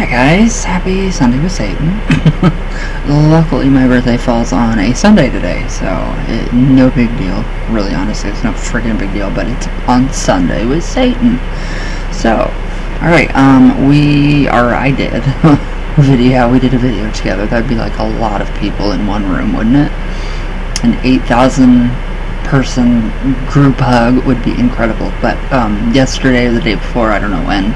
Hi guys, happy Sunday with Satan. Luckily my birthday falls on a Sunday today, so no big deal. Really, honestly, it's no friggin' big deal, but it's on Sunday with Satan. So, alright, I did we did a video together. That'd be like a lot of people in one room, wouldn't it? An 8,000 person group hug would be incredible, but yesterday or the day before, I don't know when,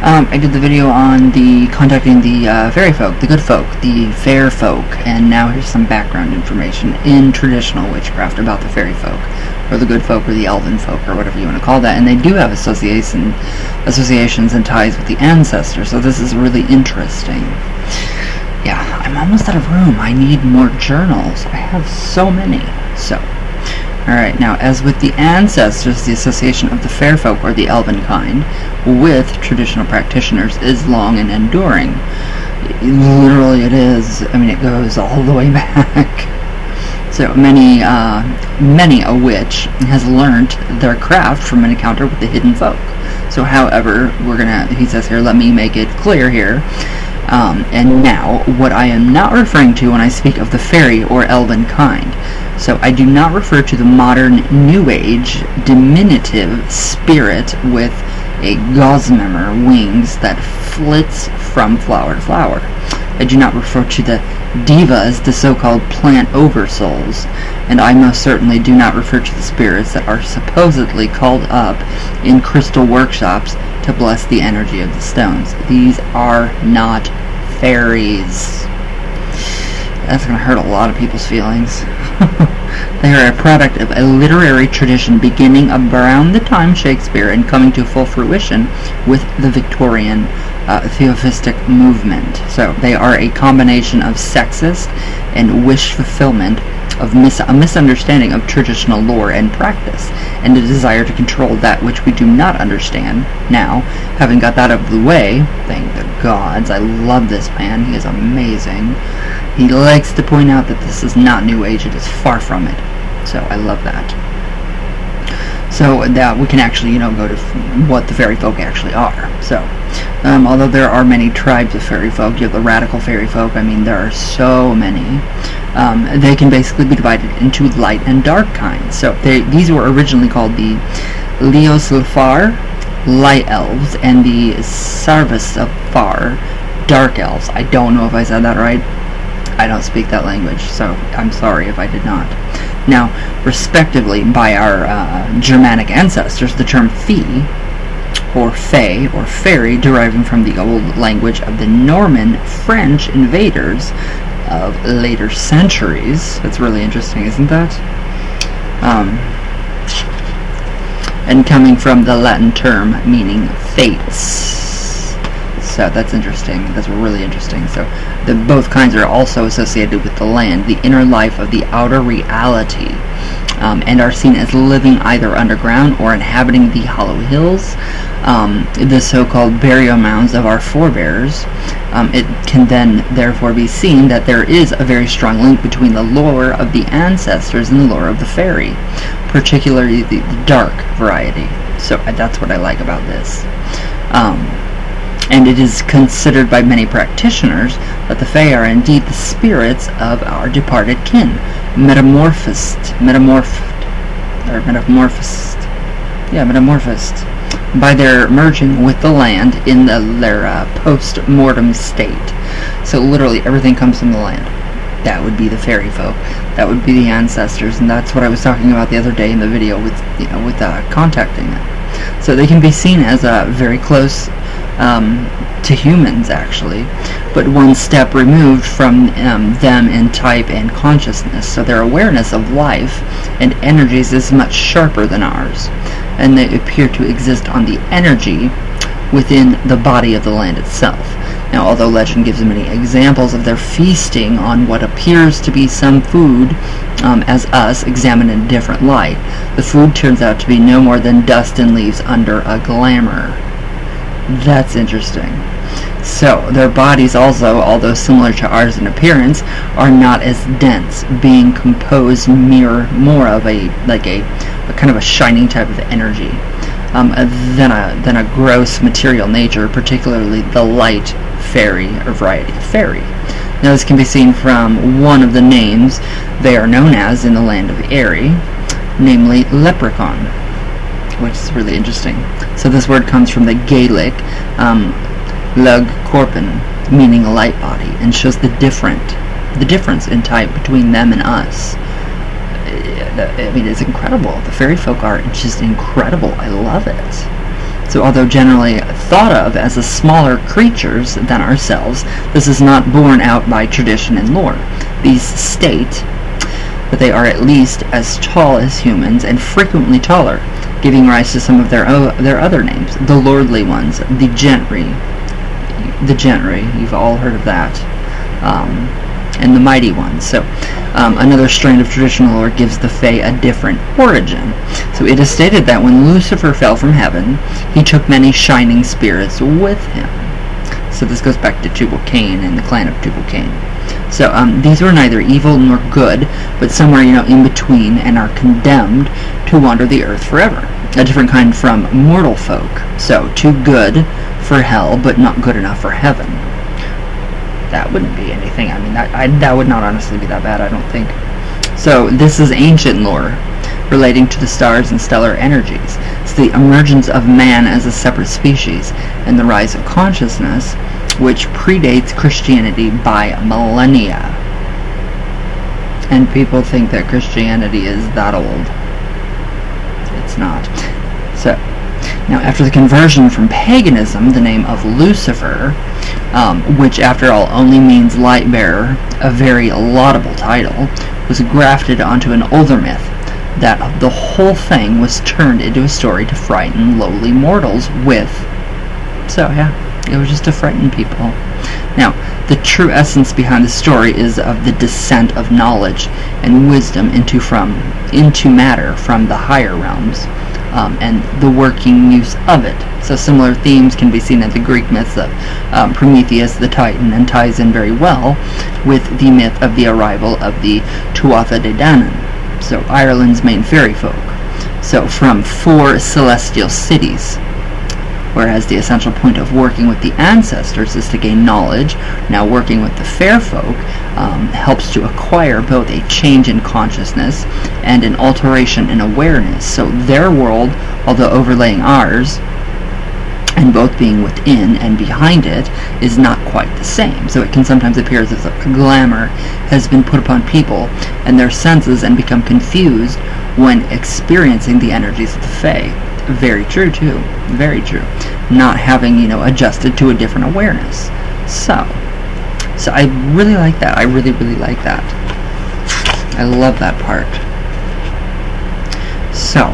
I did the video on contacting the fairy folk, the good folk, the fair folk, and now here's some background information in traditional witchcraft about the fairy folk, or the good folk, or the elven folk, or whatever you want to call that, and they do have associations and ties with the ancestors, so this is really interesting. Yeah, I'm almost out of room. I need more journals. I have so many. So, alright, now, as with the ancestors, the association of the fair folk, or the elven kind, with traditional practitioners is long and enduring. Literally it is. I mean, it goes all the way back. So, many a witch has learned their craft from an encounter with the hidden folk. So, however, he says here, let me make it clear here. And now, what I am not referring to when I speak of the fairy or elven kind. So I do not refer to the modern New Age diminutive spirit with a gossamer wings that flits from flower to flower. I do not refer to the divas, the so-called plant oversouls, and I most certainly do not refer to the spirits that are supposedly called up in crystal workshops to bless the energy of the stones. These are not fairies. That's going to hurt a lot of people's feelings. They are a product of a literary tradition beginning around the time Shakespeare and coming to full fruition with the Victorian theosophic movement. So they are a combination of sexist and wish fulfillment, of a misunderstanding of traditional lore and practice, and a desire to control that which we do not understand. Now, having got that out of the way, thank the gods, I love this man, he is amazing. He likes to point out that this is not New Age, it is far from it. So, I love that. So that we can actually, go to what the fairy folk actually are. So, although there are many tribes of fairy folk, you have the radical fairy folk, I mean, there are so many. They can basically be divided into light and dark kinds. So these were originally called the Leosilfar, light elves, and the Sarvasafar, dark elves. I don't know if I said that right. I don't speak that language, so I'm sorry if I did not. Now, respectively, by our Germanic ancestors, the term fee, or fae, or fairy, deriving from the old language of the Norman French invaders of later centuries. That's really interesting, isn't that? And coming from the Latin term meaning fates. So that's interesting. That's really interesting. So both kinds are also associated with the land, the inner life of the outer reality, and are seen as living either underground or inhabiting the hollow hills, the so-called burial mounds of our forebears. It can then therefore be seen that there is a very strong link between the lore of the ancestors and the lore of the fairy, particularly the dark variety. So that's what I like about this. And it is considered by many practitioners that the Fae are indeed the spirits of our departed kin, metamorphosed by their merging with the land in their post-mortem state. So literally everything comes from the land. That would be the fairy folk. That would be the ancestors, and that's what I was talking about the other day in the video with contacting them. So they can be seen as very close to humans, actually, but one step removed from them in type and consciousness. So their awareness of life and energies is much sharper than ours, and they appear to exist on the energy within the body of the land itself. Now, although legend gives many examples of their feasting on what appears to be some food, as us examined in a different light, the food turns out to be no more than dust and leaves under a glamour. That's interesting. So, their bodies also, although similar to ours in appearance, are not as dense, being composed more of a kind of a shining type of energy than a gross material nature, particularly the light fairy, or variety of fairy. Now this can be seen from one of the names they are known as in the land of Faerie, namely leprechaun, which is really interesting. So this word comes from the Gaelic lug corpin, meaning a light body, and shows the difference in type between them and us. I mean, it's incredible. The fairy folk art is just incredible. I love it. So although generally thought of as the smaller creatures than ourselves, this is not borne out by tradition and lore. These state that they are at least as tall as humans, and frequently taller, giving rise to some of their other names. The lordly ones, the gentry, you've all heard of that, and the mighty ones. So another strand of traditional lore gives the Fae a different origin. So it is stated that when Lucifer fell from heaven, he took many shining spirits with him. So this goes back to Tubal-Cain and the clan of Tubal-Cain. So these were neither evil nor good, but somewhere in between, and are condemned to wander the earth forever. A different kind from mortal folk. So too good for hell, but not good enough for heaven. That wouldn't be anything. I mean, that would not honestly be that bad, I don't think. So this is ancient lore relating to the stars and stellar energies. It's the emergence of man as a separate species and the rise of consciousness, which predates Christianity by millennia. And people think that Christianity is that old. It's not. So now, after the conversion from paganism, the name of Lucifer, which after all only means light bearer, a very laudable title, was grafted onto an older myth that the whole thing was turned into a story to frighten lowly mortals with. So yeah, it was just to frighten people. Now, the true essence behind the story is of the descent of knowledge and wisdom into matter from the higher realms. And the working use of it. So similar themes can be seen in the Greek myths of Prometheus the Titan, and ties in very well with the myth of the arrival of the Tuatha De Danann, so Ireland's main fairy folk. So from 4 celestial cities, whereas the essential point of working with the ancestors is to gain knowledge. Now working with the fair folk helps to acquire both a change in consciousness and an alteration in awareness. So their world, although overlaying ours, and both being within and behind it, is not quite the same. So it can sometimes appear as if a glamour has been put upon people and their senses, and become confused when experiencing the energies of the Fae. Very true too. Very true. Not having, adjusted to a different awareness. So I really like that. I really, really like that. I love that part. So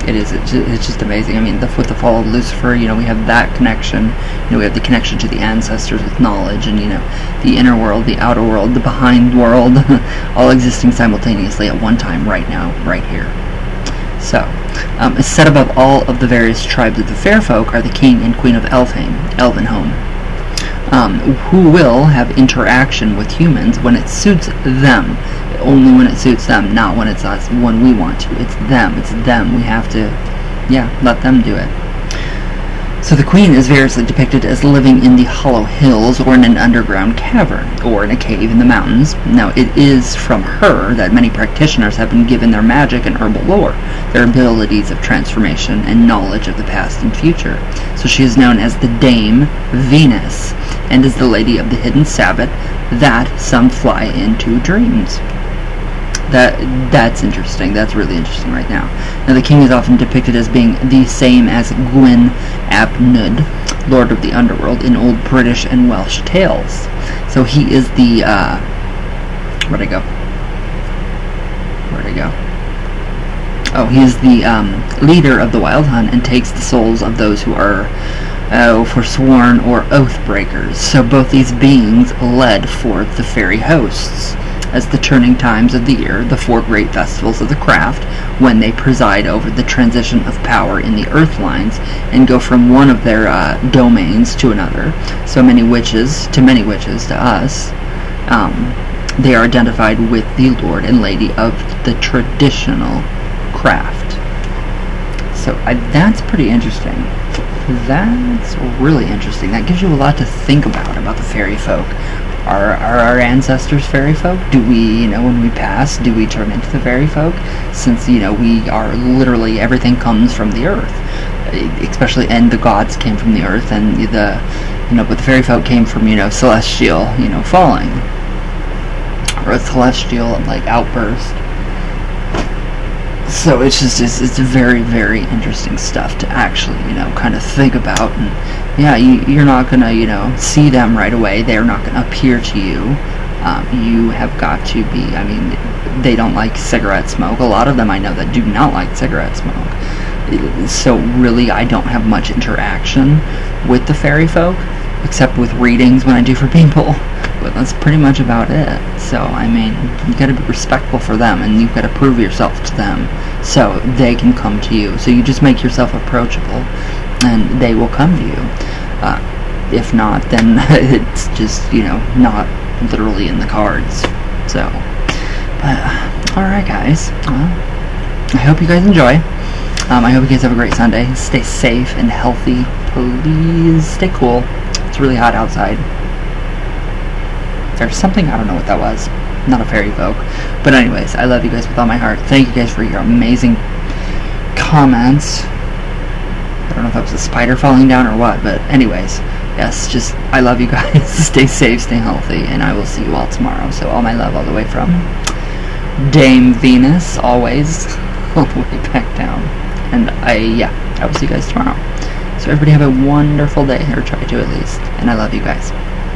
it's just amazing. I mean, with the fall of Lucifer, we have that connection. We have the connection to the ancestors with knowledge, and the inner world, the outer world, the behind world, all existing simultaneously at one time, right now, right here. So, set above all of the various tribes of the fair folk are the king and queen of Elvenhome, who will have interaction with humans when it suits them. Only when it suits them, not when it's us, when we want to. It's them. We have to, let them do it. So the queen is variously depicted as living in the hollow hills, or in an underground cavern, or in a cave in the mountains. Now, it is from her that many practitioners have been given their magic and herbal lore, their abilities of transformation, and knowledge of the past and future. So she is known as the Dame Venus, and is the Lady of the Hidden Sabbath that some fly into dreams. That's interesting. That's really interesting right now. Now, the king is often depicted as being the same as Gwyn ap Nudd, Lord of the Underworld, in old British and Welsh tales. So he is the where'd I go? Oh, he is the leader of the Wild Hunt, and takes the souls of those who are forsworn or oath breakers. So both these beings led forth the fairy hosts as the turning times of the year, the 4 great festivals of the craft, when they preside over the transition of power in the earth lines and go from one of their domains to another. So many witches to us, they are identified with the Lord and Lady of the traditional craft. So that's pretty interesting. That's really interesting. That gives you a lot to think about the fairy folk. Are our ancestors fairy folk? Do we, when we pass, do we turn into the fairy folk? Since, we are literally, everything comes from the earth. Especially, and the gods came from the earth, and but the fairy folk came from, celestial, falling. Or a celestial, outburst. So it's very, very interesting stuff to actually, kind of think about. And yeah, you're not going to, see them right away. They're not going to appear to you. You have got to be, they don't like cigarette smoke. A lot of them I know that do not like cigarette smoke. So really, I don't have much interaction with the fairy folk, except with readings when I do for people. But that's pretty much about it. So, you gotta be respectful for them, and you've gotta prove yourself to them, so they can come to you. So you just make yourself approachable, and they will come to you. If not, then it's just, not literally in the cards. So, but, alright guys, I hope you guys enjoy. I hope you guys have a great Sunday. Stay safe and healthy. Please stay cool. It's really hot outside. There's something, I don't know what that was. Not a fairy folk. But anyways, I love you guys with all my heart. Thank you guys for your amazing comments. I don't know if that was a spider falling down or what, but anyways, yes, I love you guys. Stay safe, stay healthy, and I will see you all tomorrow. So all my love all the way from Dame Venus, always, all the way back down. And I will see you guys tomorrow. So everybody have a wonderful day, or try to at least. And I love you guys.